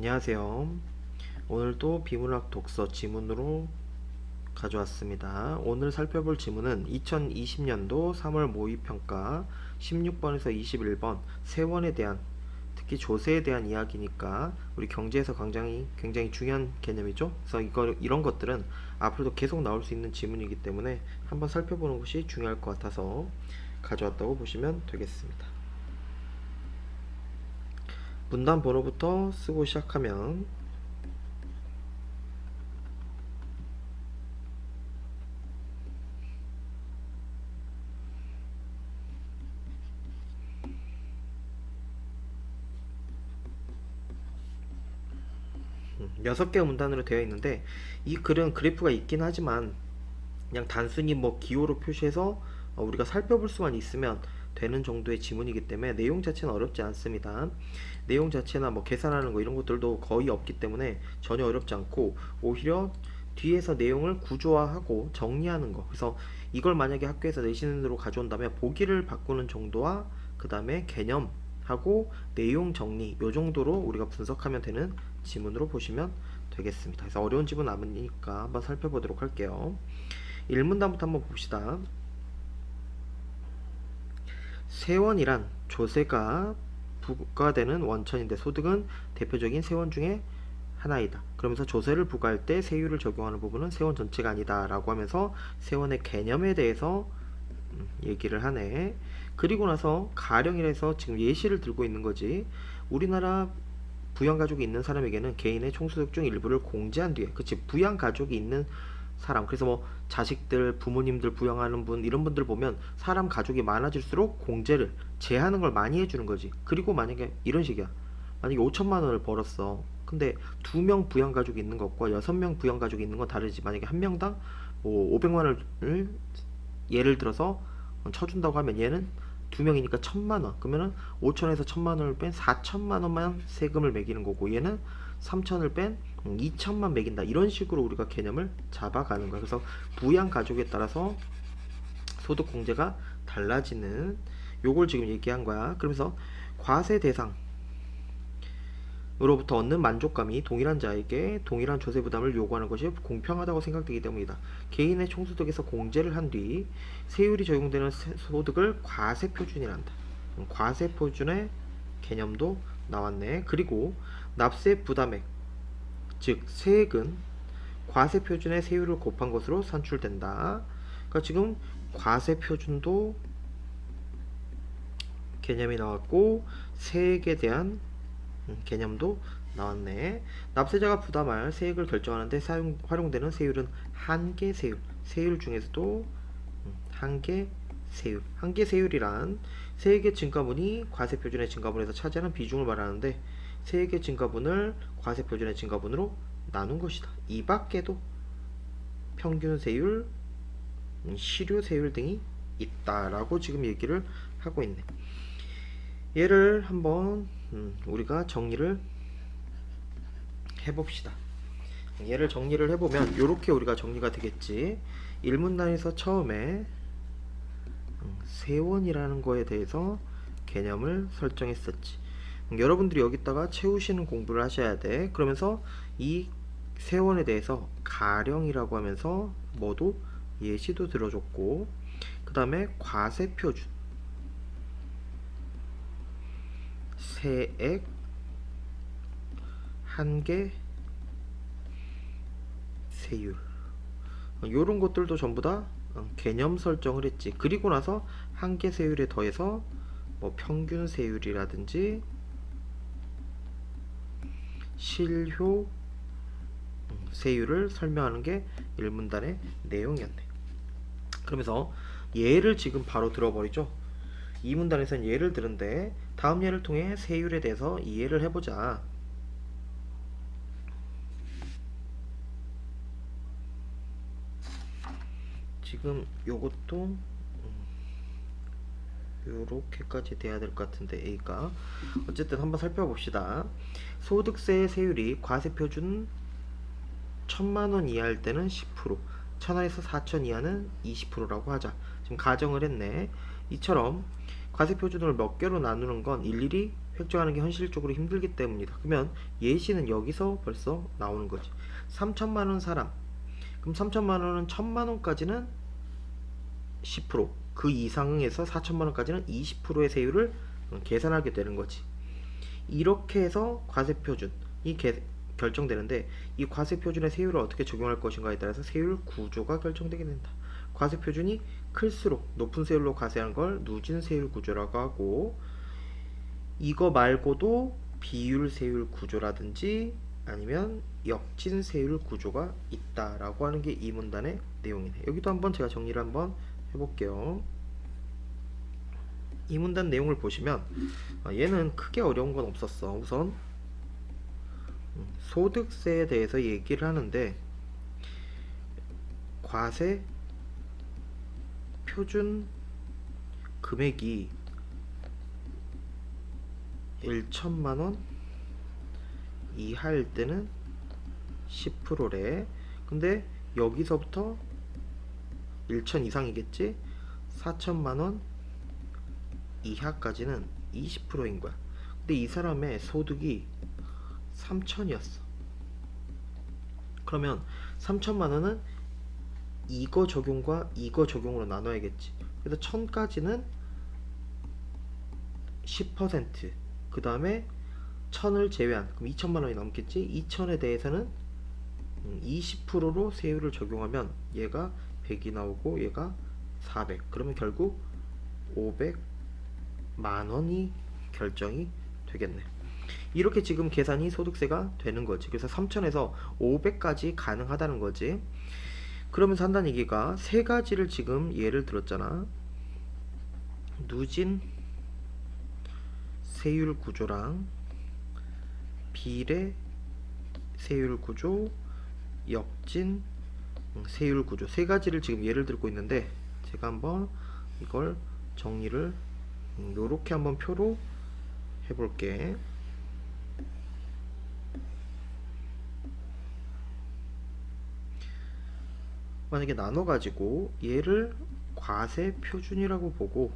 안녕하세요. 오늘도 비문학 독서 지문으로 가져왔습니다. 오늘 살펴볼 지문은 2020년도 3월 모의평가 16번에서 21번 세원에 대한, 특히 조세에 대한 이야기니까 우리 경제에서 굉장히 중요한 개념이죠. 그래서 이런 것들은 앞으로도 계속 나올 수 있는 지문이기 때문에 한번 살펴보는 것이 중요할 것 같아서 가져왔다고 보시면 되겠습니다. 문단 번호부터 쓰고 시작하면 여섯 개의 문단으로 되어 있는데, 이 글은 그래프가 있긴 하지만 그냥 단순히 뭐 기호로 표시해서 우리가 살펴볼 수만 있으면 되는 정도의 지문이기 때문에 내용 자체는 어렵지 않습니다. 내용 자체나 뭐 계산하는 거 이런 것들도 거의 없기 때문에 전혀 어렵지 않고, 오히려 뒤에서 내용을 구조화하고 정리하는 거, 그래서 이걸 만약에 학교에서 내신으로 가져온다면 보기를 바꾸는 정도와 그 다음에 개념하고 내용 정리 요 정도로 우리가 분석하면 되는 지문으로 보시면 되겠습니다. 그래서 어려운 지문 아니니까 한번 살펴보도록 할게요. 1문단부터 한번 봅시다. 세원이란 조세가 부과되는 원천인데 소득은 대표적인 세원 중에 하나이다. 그러면서 조세를 부과할 때 세율을 적용하는 부분은 세원 전체가 아니다 라고 하면서 세원의 개념에 대해서 얘기를 하네. 그리고 나서 가령이라서 지금 예시를 들고 있는 거지. 우리나라 부양가족이 있는 사람에게는 개인의 총소득 중 일부를 공제한 뒤에, 그치, 부양가족이 있는 사람, 그래서 뭐 자식들, 부모님들 부양하는 분, 이런 분들 보면 사람 가족이 많아질수록 공제를 제하는 걸 많이 해주는 거지. 그리고 만약에 이런 식이야. 만약에 5천만 원을 벌었어. 근데 2명 부양가족이 있는 것과 6명 부양가족이 있는 건 다르지. 만약에 한 명당 뭐 500만 원을 예를 들어서 쳐준다고 하면 얘는 2명이니까 1,000만 원. 그러면은 5천에서 1,000만 원을 뺀 4천만 원만 세금을 매기는 거고, 얘는 3천을 뺀 2천만 매긴다. 이런 식으로 우리가 개념을 잡아가는 거야. 그래서 부양 가족에 따라서 소득 공제가 달라지는 요걸 지금 얘기한 거야. 그러면서 과세 대상 으로부터 얻는 만족감이 동일한 자에게 동일한 조세 부담을 요구하는 것이 공평하다고 생각되기 때문이다. 개인의 총소득에서 공제를 한 뒤 세율이 적용되는 소득을 과세표준이란다. 과세표준의 개념도 나왔네. 그리고 납세 부담액, 즉 세액은 과세표준의 세율을 곱한 것으로 산출된다. 그러니까 지금 과세표준도 개념이 나왔고 세액에 대한 개념도 나왔네. 납세자가 부담할 세액을 결정하는데 활용되는 세율은 한계 세율. 세율 중에서도 한계 세율. 한계 세율이란 세액의 증가분이 과세표준의 증가분에서 차지하는 비중을 말하는데, 세액의 증가분을 과세표준의 증가분으로 나눈 것이다. 이 밖에도 평균 세율, 실효 세율 등이 있다라고 지금 얘기를 하고 있네. 얘를 한번 우리가 정리를 해봅시다. 얘를 정리를 해보면 이렇게 우리가 정리가 되겠지. 1문단에서 처음에 세원이라는 거에 대해서 개념을 설정했었지. 여러분들이 여기다가 채우시는 공부를 하셔야 돼. 그러면서 이 세원에 대해서 가령이라고 하면서 모두 예시도 들어줬고, 그 다음에 과세표준, 세액, 한계 세율, 요런 것들도 전부 다 개념 설정을 했지. 그리고 나서 한계 세율에 더해서 뭐 평균 세율이라든지 실효 세율을 설명하는 게 1문단의 내용이었네. 그러면서 예를 지금 바로 들어버리죠. 2문단에서는 예를 들은데 다음 예를 통해 세율에 대해서 이해를 해보자. 지금 요것도 요렇게까지 돼야 될 것 같은데 A가 어쨌든 한번 살펴봅시다. 소득세의 세율이 과세표준 1,000만원 이하일 때는 10%, 1,000원에서 4,000 이하는 20%라고 하자. 지금 가정을 했네. 이처럼 과세표준을 몇 개로 나누는 건 일일이 획정하는 게 현실적으로 힘들기 때문이다. 그러면 예시는 여기서 벌써 나오는 거지. 3천만 원 사람. 그럼 3천만 원은 1천만 원까지는 10%, 그 이상에서 4천만 원까지는 20%의 세율을 계산하게 되는 거지. 이렇게 해서 과세표준이 결정되는데, 이 과세표준의 세율을 어떻게 적용할 것인가에 따라서 세율 구조가 결정되게 된다. 과세표준이 클수록 높은 세율로 과세하는 걸 누진세율 구조라고 하고, 이거 말고도 비율세율 구조라든지 아니면 역진세율 구조가 있다라고 하는 게 이 문단의 내용이네. 여기도 한번 제가 정리를 한번 해볼게요. 이 문단 내용을 보시면 얘는 크게 어려운 건 없었어. 우선 소득세에 대해서 얘기를 하는데, 과세 표준 금액이 1천만원 이하일 때는 10%래. 근데 여기서부터 1천 이상이겠지? 4천만원 이하까지는 20%인 거야. 근데 이 사람의 소득이 3천이었어. 그러면 3천만원은 이거 적용과 이거 적용으로 나눠야겠지. 그래서 1000까지는 10%, 그 다음에 1000을 제외한, 그럼 2천만원이 넘겠지. 2000에 대해서는 20%로 세율을 적용하면 얘가 100이 나오고 얘가 400. 그러면 결국 500만원이 결정이 되겠네. 이렇게 지금 계산이 소득세가 되는 거지. 그래서 3000에서 500까지 가능하다는 거지. 그러면서 한다는 얘기가 세 가지를 지금 예를 들었잖아. 누진 세율 구조랑 비례 세율 구조, 역진 세율 구조, 세 가지를 지금 예를 들고 있는데, 제가 한번 이걸 정리를 요렇게 한번 표로 해볼게. 만약에 나눠가지고 얘를 과세 표준이라고 보고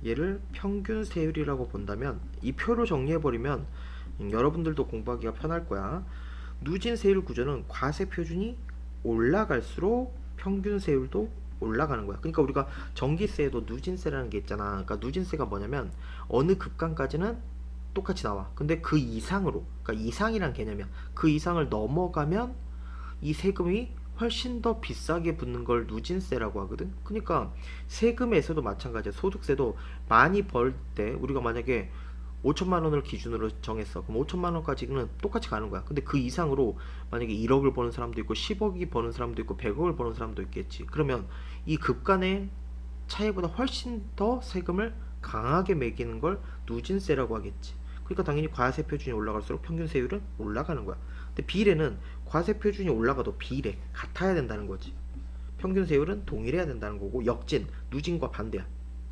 얘를 평균 세율이라고 본다면, 이 표로 정리해버리면 여러분들도 공부하기가 편할 거야. 누진 세율 구조는 과세 표준이 올라갈수록 평균 세율도 올라가는 거야. 그러니까 우리가 전기세에도 누진세라는 게 있잖아. 그러니까 누진세가 뭐냐면 어느 급간까지는 똑같이 나와. 근데 그 이상으로, 그러니까 이상이란 개념이야. 그 이상을 넘어가면 이 세금이 훨씬 더 비싸게 붙는 걸 누진세라고 하거든. 그러니까 세금에서도 마찬가지야. 소득세도 많이 벌 때 우리가 만약에 5천만 원을 기준으로 정했어. 그럼 5천만 원까지는 똑같이 가는 거야. 근데 그 이상으로 만약에 1억을 버는 사람도 있고 10억이 버는 사람도 있고 100억을 버는 사람도 있겠지. 그러면 이 급간의 차이보다 훨씬 더 세금을 강하게 매기는 걸 누진세라고 하겠지. 그러니까 당연히 과세 표준이 올라갈수록 평균 세율은 올라가는 거야. 근데 비례는 과세 표준이 올라가도 비례 같아야 된다는 거지. 평균 세율은 동일해야 된다는 거고, 역진, 누진과 반대야.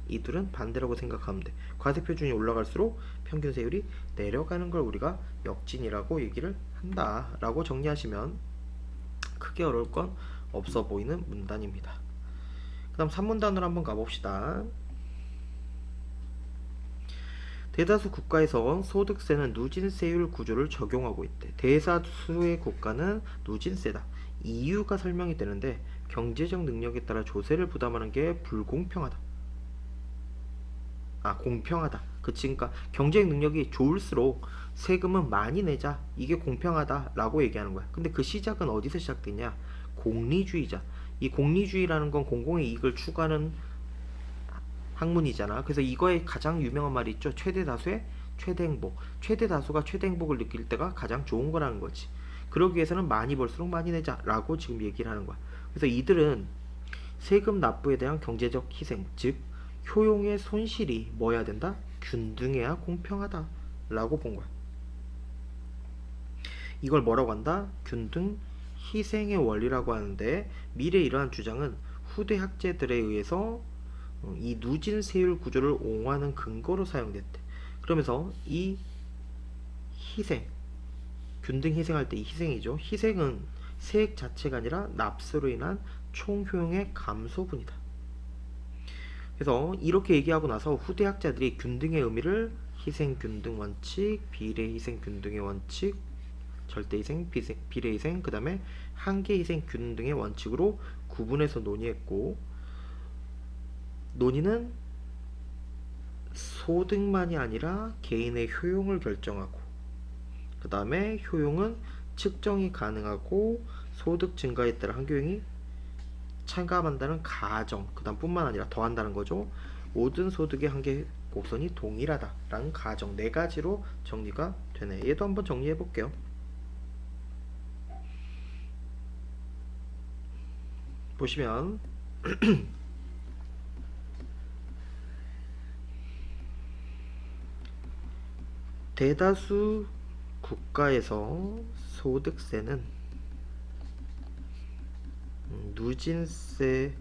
이 둘은 반대라고 생각하면 돼. 과세 표준이 올라갈수록 평균 세율이 내려가는 걸 우리가 역진이라고 얘기를 한다라고 정리하시면 크게 어려울 건 없어 보이는 문단입니다. 그 다음 3문단으로 한번 가봅시다. 대다수 국가에서 소득세는 누진세율 구조를 적용하고 있대. 대다수의 국가는 누진세다. 이유가 설명이 되는데, 경제적 능력에 따라 조세를 부담하는 게 불공평하다. 공평하다. 그치. 그러니까 경제적 능력이 좋을수록 세금은 많이 내자. 이게 공평하다라고 얘기하는 거야. 근데 그 시작은 어디서 시작됐냐? 공리주의자. 이 공리주의라는 건 공공의 이익을 추구하는 학문이잖아. 그래서 이거에 가장 유명한 말이 있죠. 최대 다수의 최대 행복. 최대 다수가 최대 행복을 느낄 때가 가장 좋은 거라는 거지. 그러기 위해서는 많이 벌수록 많이 내자라고 지금 얘기를 하는 거야. 그래서 이들은 세금 납부에 대한 경제적 희생, 즉 효용의 손실이 뭐여야 된다? 균등해야 공평하다 라고 본 거야. 이걸 뭐라고 한다? 균등 희생의 원리라고 하는데, 미래 이러한 주장은 후대 학자들에 의해서 이 누진 세율 구조를 옹호하는 근거로 사용됐대. 그러면서 이 희생, 균등 희생할 때 이 희생이죠. 희생은 세액 자체가 아니라 납세로 인한 총 효용의 감소분이다. 그래서 이렇게 얘기하고 나서 후대 학자들이 균등의 의미를 희생균등 원칙, 비례희생균등의 원칙, 절대희생, 비례희생, 그 다음에 한계희생균등의 원칙으로 구분해서 논의했고, 논의는 소득만이 아니라 개인의 효용을 결정하고, 그 다음에 효용은 측정이 가능하고 소득 증가에 따라 한계효용이 차감한다는 가정, 그 다음 뿐만 아니라 더한다는 거죠. 모든 소득의 한계 곡선이 동일하다라는 가정, 네 가지로 정리가 되네. 얘도 한번 정리해 볼게요. 보시면 대다수 국가에서 소득세는 누진세율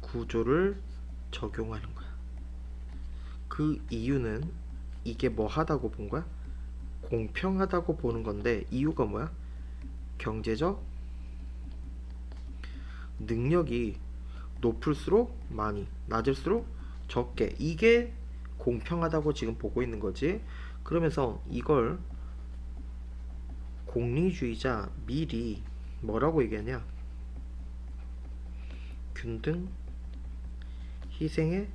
구조를 적용하는 거야. 그 이유는 이게 뭐 하다고 본 거야? 공평하다고 보는 건데, 이유가 뭐야? 경제적 능력이 높을수록 많이, 낮을수록 적게, 이게 공평하다고 지금 보고 있는 거지. 그러면서 이걸 공리주의자 밀이 뭐라고 얘기하냐? 균등 희생의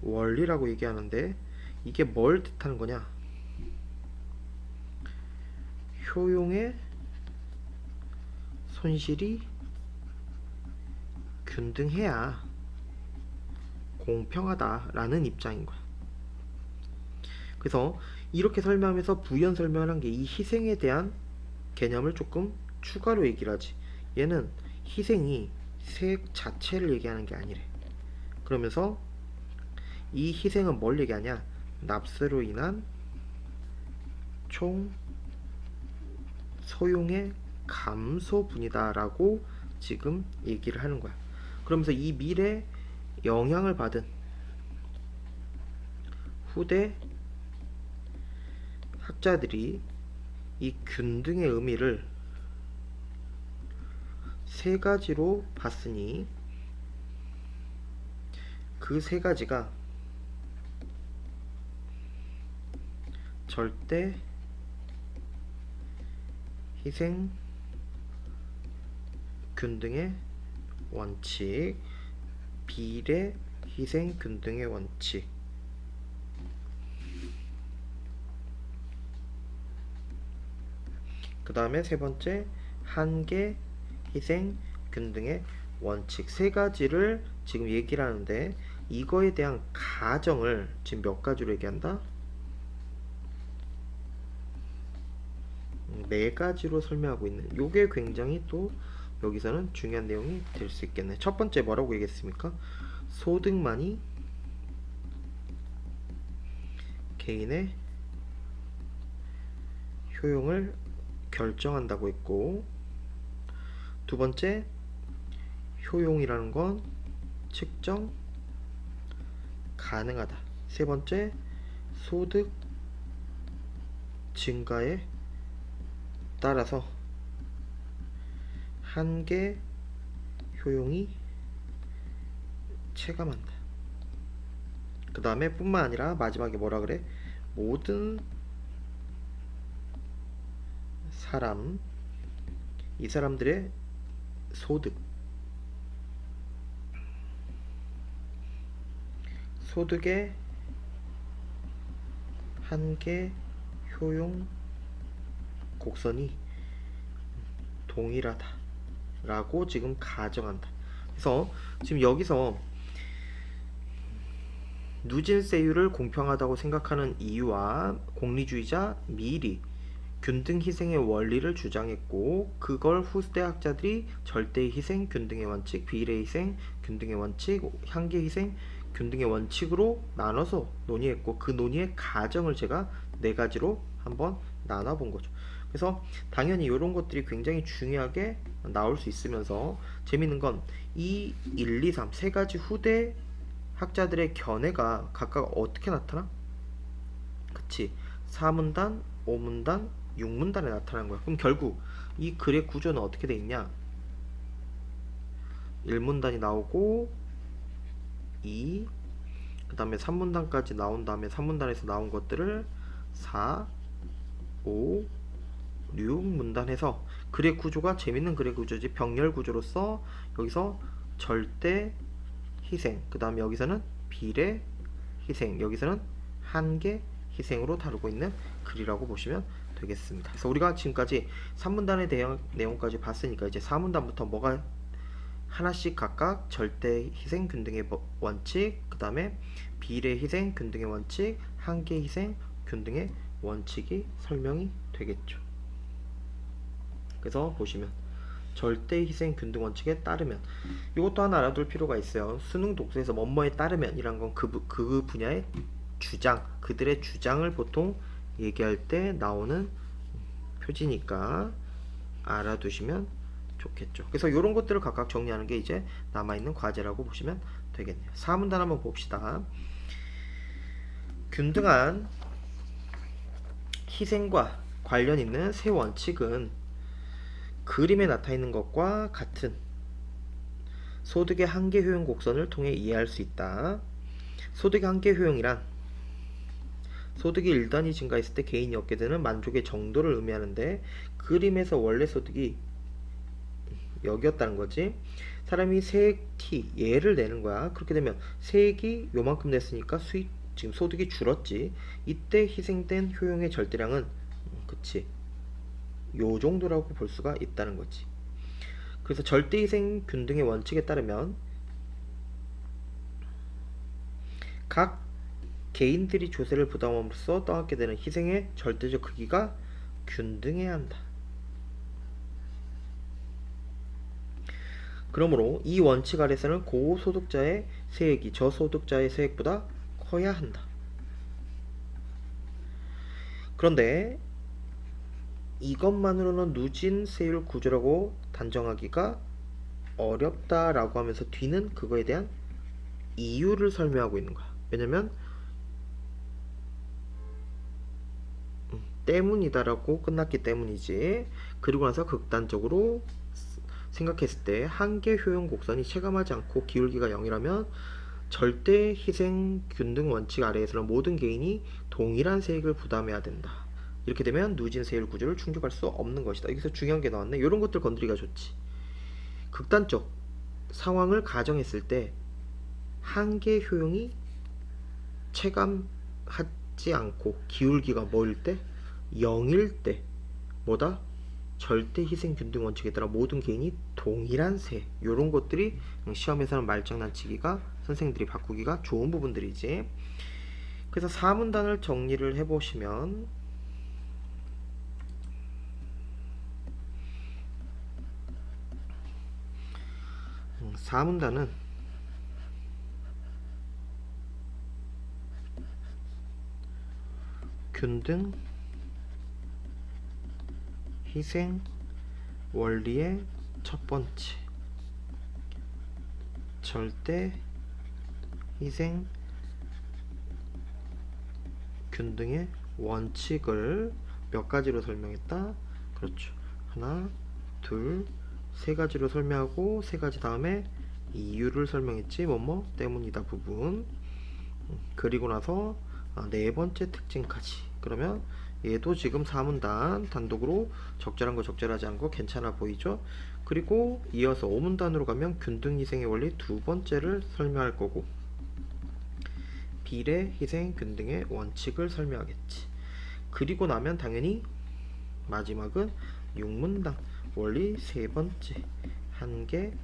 원리라고 얘기하는데, 이게 뭘 뜻하는 거냐? 효용의 손실이 균등해야 공평하다라는 입장인 거야. 그래서 이렇게 설명하면서 부연 설명을 한 게 이 희생에 대한 개념을 조금 추가로 얘기를 하지. 얘는 희생이 세액 자체를 얘기하는 게 아니래. 그러면서 이 희생은 뭘 얘기하냐? 납세로 인한 총 소용의 감소분이다라고 지금 얘기를 하는 거야. 그러면서 이 밀에 영향을 받은 후대 학자들이 이 균등의 의미를 세 가지로 봤으니, 그 세 가지가 절대 희생 균등의 원칙, 비례 희생 균등의 원칙, 그 다음에 세 번째 한계 희생 균등의 원칙, 세 가지를 지금 얘기를 하는데, 이거에 대한 가정을 지금 몇 가지로 얘기한다? 네 가지로 설명하고 있는, 요게 굉장히 또 여기서는 중요한 내용이 될 수 있겠네. 첫 번째 뭐라고 얘기했습니까? 소득만이 개인의 효용을 결정한다고 했고, 두 번째 효용이라는 건 측정 가능하다. 세 번째 소득 증가에 따라서 한계 효용이 체감한다. 그 다음에 뿐만 아니라 마지막에 뭐라 그래? 모든 사람, 이 사람들의 소득의 한계 효용 곡선이 동일하다 라고 지금 가정한다. 그래서 지금 여기서 누진세율을 공평하다고 생각하는 이유와 공리주의자 밀이 균등 희생의 원리를 주장했고, 그걸 후대 학자들이 절대 희생 균등의 원칙, 비례 희생 균등의 원칙, 한계 희생 균등의 원칙으로 나눠서 논의했고, 그 논의의 가정을 제가 네 가지로 한번 나눠본 거죠. 그래서 당연히 이런 것들이 굉장히 중요하게 나올 수 있으면서 재밌는 건 이 1, 2, 3 세 가지 후대 학자들의 견해가 각각 어떻게 나타나? 그치, 4문단, 5문단, 6문단에 나타난 거야. 그럼 결국 이 글의 구조는 어떻게 돼 있냐? 1문단이 나오고 2, 그 다음에 3문단까지 나온 다음에 3문단에서 나온 것들을 4, 5, 6문단 해서 글의 구조가 재밌는 글의 구조지. 병렬 구조로서 여기서 절대 희생, 그 다음에 여기서는 비례 희생, 여기서는 한계 희생으로 다루고 있는 글이라고 보시면 되겠습니다. 그래서 우리가 지금까지 3문단의 내용까지 봤으니까 이제 4문단부터 뭐가 하나씩 각각 절대 희생 균등의 원칙, 그 다음에 비례 희생 균등의 원칙, 한계 희생 균등의 원칙이 설명이 되겠죠. 그래서 보시면 절대 희생 균등 원칙에 따르면, 이것도 하나 알아둘 필요가 있어요. 수능 독서에서 뭐뭐에 따르면 이란 건 그 분야의 주장, 그들의 주장을 보통 얘기할 때 나오는 표지니까 알아두시면 좋겠죠. 그래서 이런 것들을 각각 정리하는 게 이제 남아있는 과제라고 보시면 되겠네요. 4문단 한번 봅시다. 균등한 희생과 관련 있는 세 원칙은 그림에 나타나 있는 것과 같은 소득의 한계 효용 곡선을 통해 이해할 수 있다. 소득의 한계 효용이란 소득이 1단위 증가했을 때 개인이 얻게 되는 만족의 정도를 의미하는데, 그림에서 원래 소득이 여기였다는 거지. 사람이 세액 T 얘를 내는 거야. 그렇게 되면 세액이 요만큼 냈으니까 수익, 지금 소득이 줄었지. 이때 희생된 효용의 절대량은 그치, 요 정도라고 볼 수가 있다는 거지. 그래서 절대희생 균등의 원칙에 따르면 각 개인들이 조세를 부담함으로써 떠안게 되는 희생의 절대적 크기가 균등해야 한다. 그러므로 이 원칙 아래서는 고소득자의 세액이 저소득자의 세액보다 커야 한다. 그런데 이것만으로는 누진 세율 구조라고 단정하기가 어렵다라고 하면서 뒤는 그거에 대한 이유를 설명하고 있는 거야. 왜냐면 때문이다라고 끝났기 때문이지. 그리고 나서 극단적으로 생각했을 때 한계 효용 곡선이 체감하지 않고 기울기가 0이라면 절대 희생 균등 원칙 아래에서는 모든 개인이 동일한 세액을 부담해야 된다. 이렇게 되면 누진 세율 구조를 충족할 수 없는 것이다. 여기서 중요한 게 나왔네. 이런 것들 건드리기가 좋지. 극단적 상황을 가정했을 때 한계 효용이 체감하지 않고 기울기가 뭐일 때? 0일 때 뭐다? 절대 희생 균등 원칙에 따라 모든 개인이 동일한 세, 요런 것들이 시험에서는 말장난치기가, 선생님들이 바꾸기가 좋은 부분들이지. 그래서 4문단을 정리를 해보시면 4문단은 균등 희생 원리의 첫 번째, 절대 희생 균등의 원칙을 몇 가지로 설명했다? 그렇죠. 하나, 둘, 세 가지로 설명하고, 세 가지 다음에 이유를 설명했지. 뭐뭐 때문이다 부분. 그리고 나서 네 번째 특징까지. 그러면 얘도 지금 4문단 단독으로 적절한 거 적절하지 않은 거 괜찮아 보이죠? 그리고 이어서 5문단으로 가면 균등희생의 원리 두 번째를 설명할 거고, 비례 희생 균등의 원칙을 설명하겠지. 그리고 나면 당연히 마지막은 6문단 원리 세 번째, 한계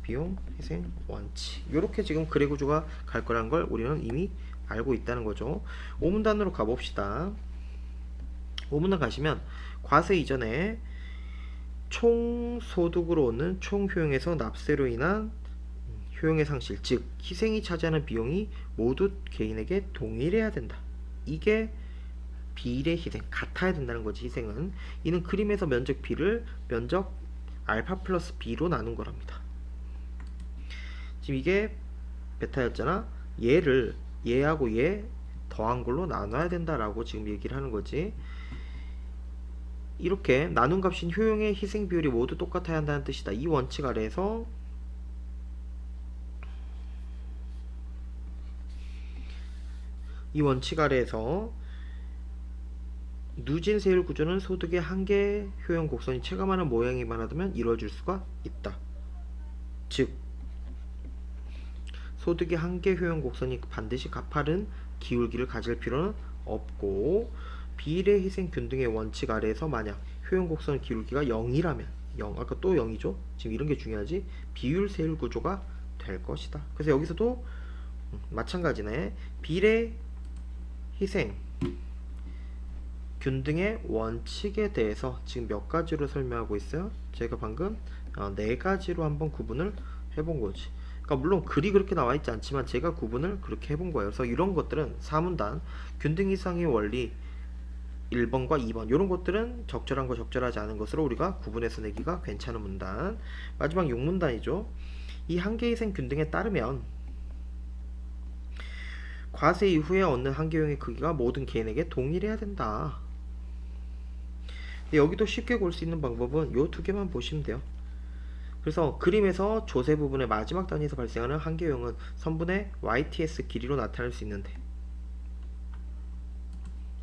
비용 희생 원칙. 요렇게 지금 글의 구조가 갈 거라는 걸 우리는 이미 알고 있다는 거죠. 5문단으로 가봅시다. 5문단 가시면 과세 이전에 총 소득으로 얻는 총 효용에서 납세로 인한 효용의 상실, 즉 희생이 차지하는 비용이 모두 개인에게 동일해야 된다. 이게 비례 희생, 같아야 된다는 거지. 희생은 이는 그림에서 면적 B를 면적 알파 플러스 B로 나눈 거랍니다. 지금 이게 베타였잖아. 얘를 얘하고 얘 더한 걸로 나눠야 된다라고 지금 얘기를 하는 거지. 이렇게 나눈 값인 효용의 희생 비율이 모두 똑같아야 한다는 뜻이다. 이 원칙 아래에서 이 원칙 아래에서 누진 세율 구조는 소득의 한계 효용 곡선이 체감하는 모양이만 하다면 이루어질 수가 있다. 즉 소득의 한계 효용 곡선이 반드시 가파른 기울기를 가질 필요는 없고 비례 희생 균등의 원칙 아래에서 만약 효용 곡선 기울기가 0이라면 0, 아까 또 0이죠. 지금 이런 게 중요하지. 비율 세율 구조가 될 것이다. 그래서 여기서도 마찬가지네. 비례 희생 균등의 원칙에 대해서 지금 몇 가지로 설명하고 있어요? 제가 방금 네 가지로 한번 구분을 해본 거지. 그러니까 물론 글이 그렇게 나와 있지 않지만 제가 구분을 그렇게 해본 거예요. 그래서 이런 것들은 사문단 균등 이상의 원리 1번과 2번 이런 것들은 적절한 거 적절하지 않은 것으로 우리가 구분해서 내기가 괜찮은 문단. 마지막 6문단이죠. 이 한계희생 균등에 따르면 과세 이후에 얻는 한계효용의 크기가 모든 개인에게 동일해야 된다. 근데 여기도 쉽게 볼 수 있는 방법은 요 두 개만 보시면 돼요. 그래서 그림에서 조세 부분의 마지막 단위에서 발생하는 한계효용은 선분의 YTS 길이로 나타낼 수 있는데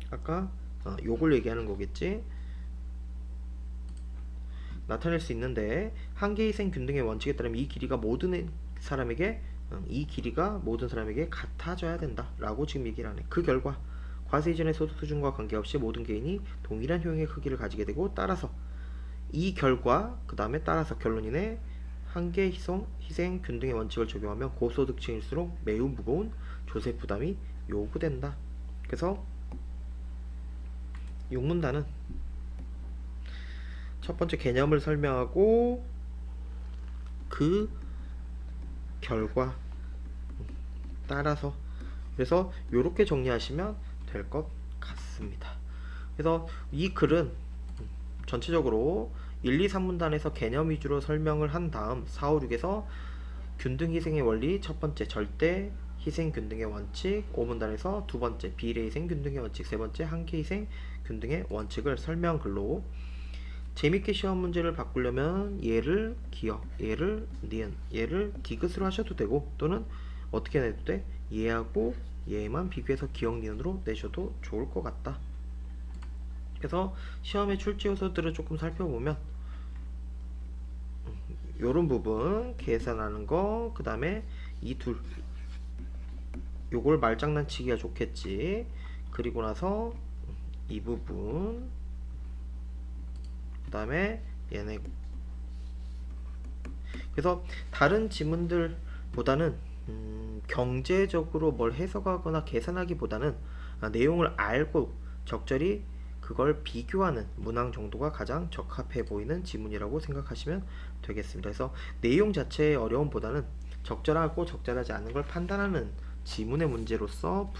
아까 요걸 얘기하는 거겠지. 나타낼 수 있는데 한계희생 균등의 원칙에 따르면 이 길이가 모든 사람에게 같아져야 된다 라고 지금 얘기를 하네. 그 결과 과세 이전의 소득 수준과 관계없이 모든 개인이 동일한 효용의 크기를 가지게 되고 따라서 이 결과 그 다음에 따라서 결론이네. 한계 희생 균등의 원칙을 적용하면 고소득층일수록 매우 무거운 조세 부담이 요구된다. 그래서 6문단은 첫 번째 개념을 설명하고 그 결과 따라서 그래서 요렇게 정리하시면 될 것 같습니다. 그래서 이 글은 전체적으로 1, 2, 3문단에서 개념 위주로 설명을 한 다음 4, 5, 6에서 균등 희생의 원리 첫 번째 절대 희생 균등의 원칙 5문단에서 두 번째 비례 희생 균등의 원칙 세 번째 한계 희생 균등의 원칙을 설명 글로 재밌게 시험 문제를 바꾸려면 얘를 기억, 얘를 니은, 얘를 디귿으로 하셔도 되고 또는 어떻게 내도 돼? 얘하고 얘만 비교해서 기억 니은으로 내셔도 좋을 것 같다. 그래서 시험의 출제 요소들을 조금 살펴보면 요런 부분 계산하는 거 그 다음에 이 둘 요걸 말장난치기가 좋겠지. 그리고 나서 이 부분 그 다음에 얘네 그래서 다른 지문들보다는 경제적으로 뭘 해석하거나 계산하기보다는 내용을 알고 적절히 그걸 비교하는 문항 정도가 가장 적합해 보이는 지문이라고 생각하시면 되겠습니다. 그래서 내용 자체의 어려움보다는 적절하고 적절하지 않은 걸 판단하는 지문의 문제로서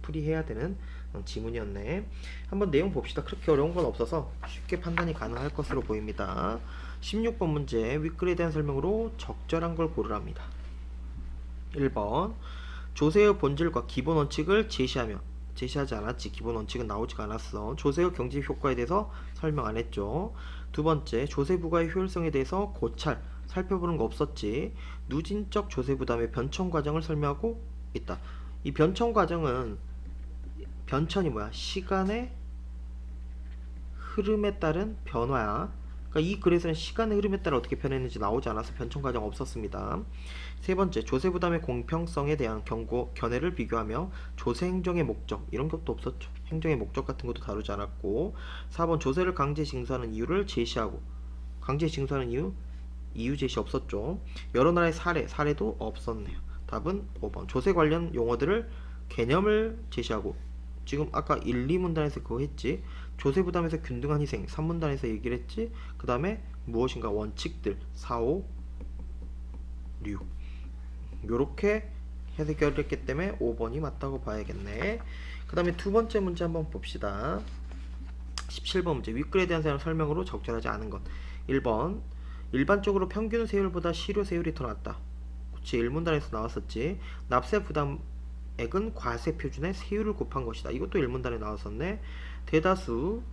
풀이해야 되는 지문이었네. 한번 내용 봅시다. 그렇게 어려운 건 없어서 쉽게 판단이 가능할 것으로 보입니다. 16번 문제 윗글에 대한 설명으로 적절한 걸 고르랍니다. 1번 조세의 본질과 기본 원칙을 제시하지 않았지. 기본 원칙은 나오지가 않았어. 조세의 경제 효과에 대해서 설명 안 했죠. 두 번째 조세 부과의 효율성에 대해서 고찰 살펴보는 거 없었지. 누진적 조세 부담의 변천 과정을 설명하고 있다. 이 변천 과정은 변천이 뭐야? 시간의 흐름에 따른 변화야. 그러니까 이 글에서는 시간의 흐름에 따라 어떻게 변했는지 나오지 않아서 변천 과정 없었습니다. 세 번째, 조세 부담의 공평성에 대한 견해를 비교하며 조세 행정의 목적 이런 것도 없었죠. 행정의 목적 같은 것도 다루지 않았고 4번, 조세를 강제 징수하는 이유를 제시하고 강제 징수하는 이유 제시 없었죠. 여러 나라의 사례도 없었네요. 답은 5번, 조세 관련 용어들을 개념을 제시하고 지금 아까 1, 2문단에서 그거 했지. 조세 부담에서 균등한 희생 3문단에서 얘기를 했지. 그 다음에 무엇인가 원칙들 4, 5, 6 요렇게 해결했기 때문에 5번이 맞다고 봐야겠네. 그 다음에 두 번째 문제 한번 봅시다. 17번 문제 윗글에 대한 설명으로 적절하지 않은 것. 1번 일반적으로 평균 세율보다 실효 세율이 더 낮다. 그치, 1문단에서 나왔었지. 납세 부담액은 과세 표준의 세율을 곱한 것이다. 이것도 1문단에 나왔었네. 대다수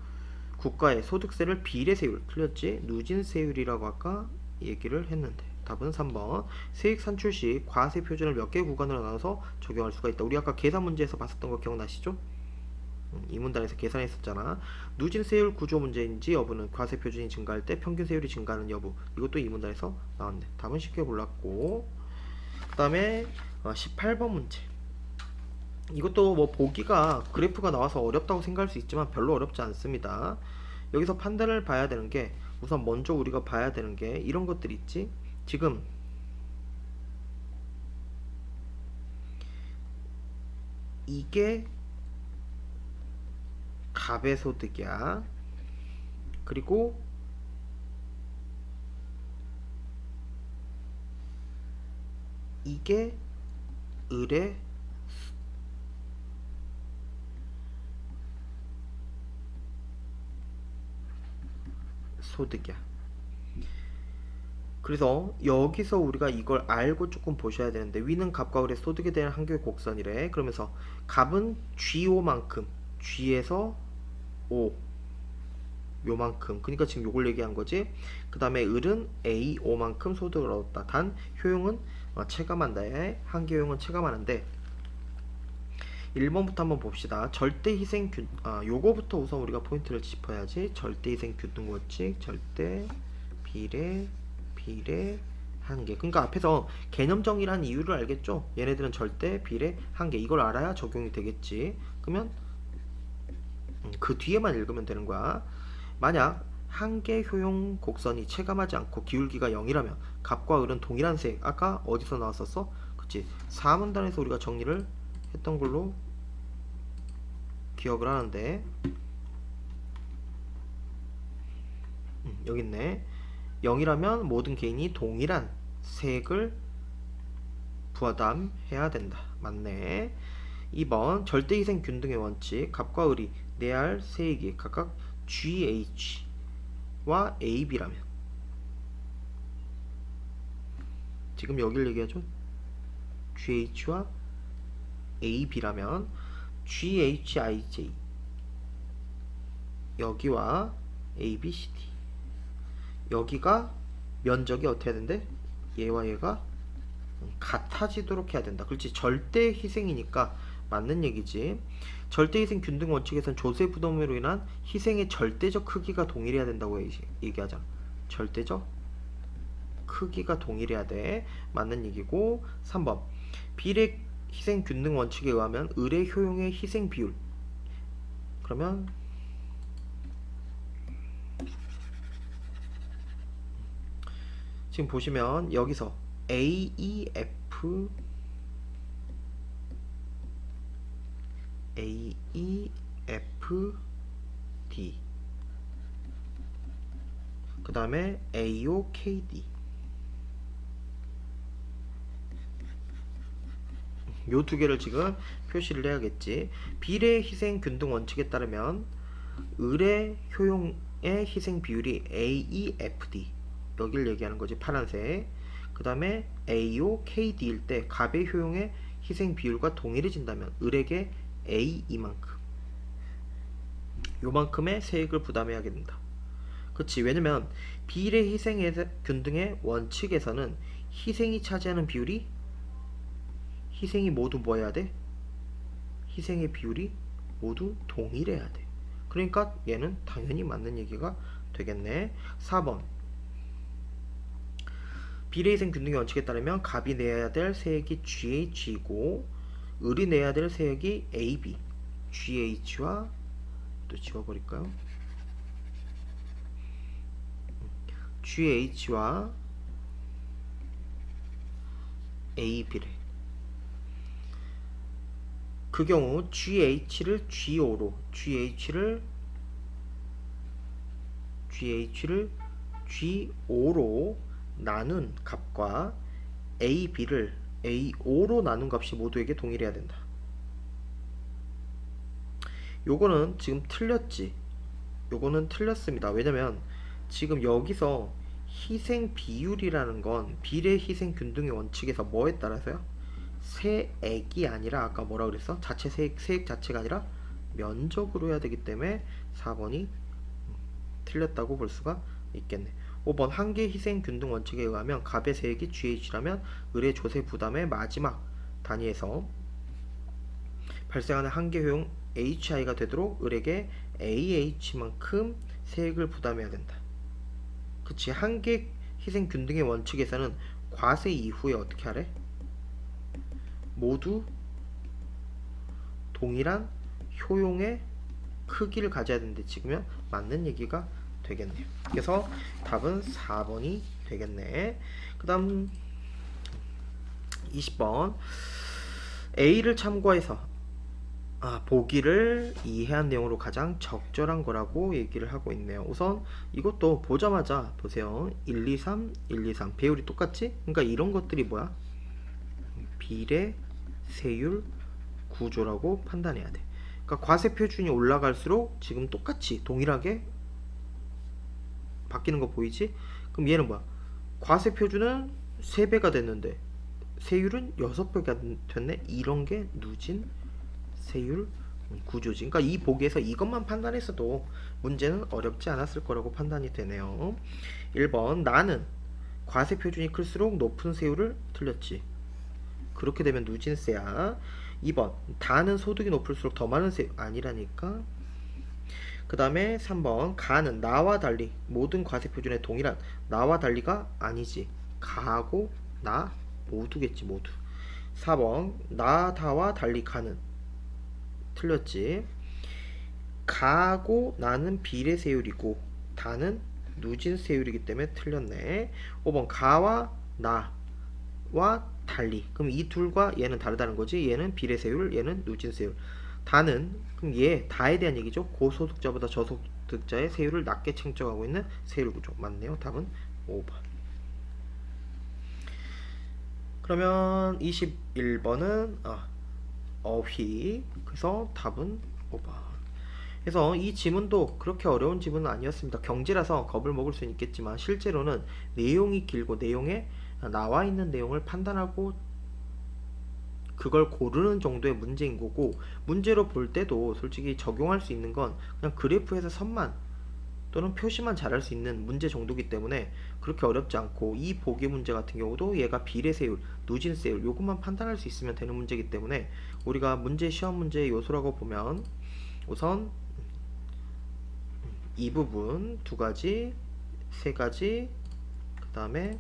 국가의 소득세를 비례세율 틀렸지. 누진 세율이라고 아까 얘기를 했는데 답은 3번. 세액 산출 시 과세 표준을 몇 개 구간으로 나눠서 적용할 수가 있다. 우리 아까 계산 문제에서 봤었던 거 기억나시죠? 이 문단에서 계산했었잖아. 누진 세율 구조 문제인지 여부는 과세 표준이 증가할 때 평균 세율이 증가하는 여부. 이것도 이 문단에서 나왔네. 답은 쉽게 골랐고, 그 다음에 18번 문제. 이것도 뭐 보기가 그래프가 나와서 어렵다고 생각할 수 있지만 별로 어렵지 않습니다. 여기서 판단을 봐야 되는 게, 우선 먼저 우리가 봐야 되는 게 이런 것들이 있지. 지금 이게 갑의 소득이야. 그리고 이게 을의 소득이야. 그래서 여기서 우리가 이걸 알고 조금 보셔야 되는데, 위는 갑과 을의 소득에 대한 한교의 곡선이래. 그러면서 갑은 G5만큼, G에서 5 요만큼, 그러니까 지금 요걸 얘기한 거지. 그 다음에 을은 A5만큼 소득을 얻었다. 단 효용은 체감한다에, 한계 효용은 체감하는데, 1번부터 한번 봅시다. 절대희생 요거부터 우선 우리가 포인트를 짚어야지. 절대희생 균등원칙, 절대 비례 한계. 그러니까 앞에서 개념정의란 이유를 알겠죠? 얘네들은 절대 비례 한계, 이걸 알아야 적용이 되겠지. 그러면 그 뒤에만 읽으면 되는 거야. 만약 한계 효용 곡선이 체감하지 않고 기울기가 0이라면 갑과 을은 동일한 세액. 아까 어디서 나왔었어? 그치, 4문단에서 우리가 정리를 했던 걸로 기억을 하는데, 여기 있네. 0이라면 모든 개인이 동일한 세액을 부담해야 된다. 맞네. 2번 절대희생 균등의 원칙. 갑과 을이 내야 할 세액이 각각 GH와 AB라면, 지금 여기를 얘기하죠. GH와 AB라면 GHIJ 여기와 ABCD, 여기가 면적이 어떻게 해야 된대? 얘와 얘가 같아지도록 해야 된다. 그렇지, 절대 희생이니까 맞는 얘기지. 절대희생 균등 원칙에서는 조세 부담으로 인한 희생의 절대적 크기가 동일해야 된다고 얘기하잖아. 절대적 크기가 동일해야 돼. 맞는 얘기고. 3번 비례 희생 균등 원칙에 의하면 을의 효용의 희생 비율. 그러면 지금 보시면 여기서 AEF D, 그 다음에 AOKD, 요 두 개를 지금 표시를 해야겠지. 비례 희생 균등 원칙에 따르면 을의 효용의 희생 비율이 AEFD, 여기를 얘기하는 거지, 파란색. 그 다음에 AOKD일 때 갑의 효용의 희생 비율과 동일해진다면 을에게 A 이만큼, 요만큼의 세액을 부담해야 된다. 그치, 왜냐면 비례 희생 균등의 원칙에서는 희생이 차지하는 비율이, 희생이 모두 뭐 해야 돼? 희생의 비율이 모두 동일해야 돼. 그러니까 얘는 당연히 맞는 얘기가 되겠네. 4번 비례희생 균등의 원칙에 따르면 갑이 내야 될 세액이 GH이고 을이 내야 될 세액이 AB. GH와 또 지워버릴까요? GH와 AB래. 그 경우 GH를 G5로, GH를 G5로 나눈 값과 AB를 A5로 나눈 값이 모두에게 동일해야 된다. 요거는 지금 틀렸지. 요거는 틀렸습니다. 왜냐면 지금 여기서 희생 비율이라는 건 비례 희생 균등의 원칙에서 뭐에 따라서요? 세액이 아니라, 아까 뭐라 그랬어? 자체 세액 자체가 아니라 면적으로 해야 되기 때문에 4번이 틀렸다고 볼 수가 있겠네. 5번 한계 희생 균등 원칙에 의하면 갑의 세액이 GH라면 을의 조세 부담의 마지막 단위에서 발생하는 한계 효용 HI가 되도록 을에게 AH만큼 세액을 부담해야 된다. 그치. 한계 희생 균등의 원칙에서는 과세 이후에 어떻게 하래? 모두 동일한 효용의 크기를 가져야 되는데 지금은 맞는 얘기가 되겠네요. 그래서 답은 4번이 되겠네. 그 다음 20번 A를 참고해서 보기를 이해한 내용으로 가장 적절한 거라고 얘기를 하고 있네요. 우선 이것도 보자마자 보세요. 1, 2, 3, 1, 2, 3 배율이 똑같지? 그러니까 이런 것들이 뭐야? 비례, 세율, 구조라고 판단해야 돼. 그러니까 과세 표준이 올라갈수록 지금 똑같이 동일하게 바뀌는 거 보이지? 그럼 얘는 뭐야? 과세 표준은 3배가 됐는데 세율은 6배가 됐네? 이런 게 누진 세율 구조지. 그러니까 이 보기에서 이것만 판단했어도 문제는 어렵지 않았을 거라고 판단이 되네요. 1번 나는 과세 표준이 클수록 높은 세율을 틀렸지. 그렇게 되면 누진세야. 2번 다는 소득이 높을수록 더 많은 세율 아니라니까. 그 다음에 3번 가는 나와 달리 모든 과세 표준에 동일한 나와 달리가 아니지. 가하고 나 모두겠지. 모두. 4번 나 다와 달리 가는 틀렸지. 가하고 나는 비례세율이고 다는 누진세율이기 때문에 틀렸네. 5번 가와 나와 달리 그럼 이 둘과 얘는 다르다는 거지. 얘는 비례세율 얘는 누진세율. 다는 그럼 얘 다에 대한 얘기죠. 고소득자보다 저소득자의 세율을 낮게 책정하고 있는 세율 구조. 맞네요. 답은 5번. 그러면 21번은 어휘. 그래서 답은 5번. 그래서 이 지문도 그렇게 어려운 지문은 아니었습니다. 경제라서 겁을 먹을 수는 있겠지만 실제로는 내용이 길고 내용에 나와 있는 내용을 판단하고 그걸 고르는 정도의 문제인 거고, 문제로 볼 때도 솔직히 적용할 수 있는 건 그냥 그래프에서 선만 또는 표시만 잘할 수 있는 문제 정도이기 때문에 그렇게 어렵지 않고, 이 보기 문제 같은 경우도 얘가 비례세율, 누진세율 요것만 판단할 수 있으면 되는 문제이기 때문에 우리가 문제 시험 문제의 요소라고 보면 우선 이 부분 2가지, 3가지, 그 다음에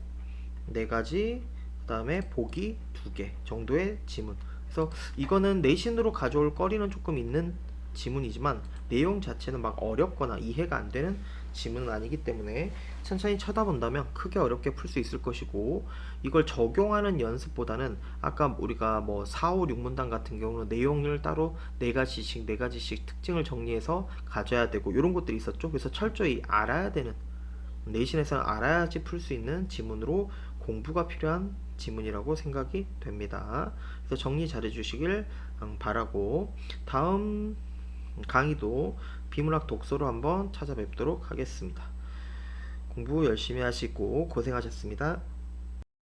4가지, 그 다음에 보기 2개 정도의 지문. 그래서 이거는 내신으로 가져올 거리는 조금 있는 지문이지만 내용 자체는 막 어렵거나 이해가 안 되는 지문은 아니기 때문에 천천히 쳐다본다면 크게 어렵게 풀 수 있을 것이고, 이걸 적용하는 연습보다는 아까 우리가 뭐 4, 5, 6문단 같은 경우는 내용을 따로 4가지씩 특징을 정리해서 가져야 되고 이런 것들이 있었죠. 그래서 철저히 알아야 되는, 내신에서는 알아야지 풀 수 있는 지문으로 공부가 필요한 지문이라고 생각이 됩니다. 그래서 정리 잘 해주시길 바라고, 다음 강의도 비문학 독서로 한번 찾아뵙도록 하겠습니다. 공부 열심히 하시고 고생하셨습니다.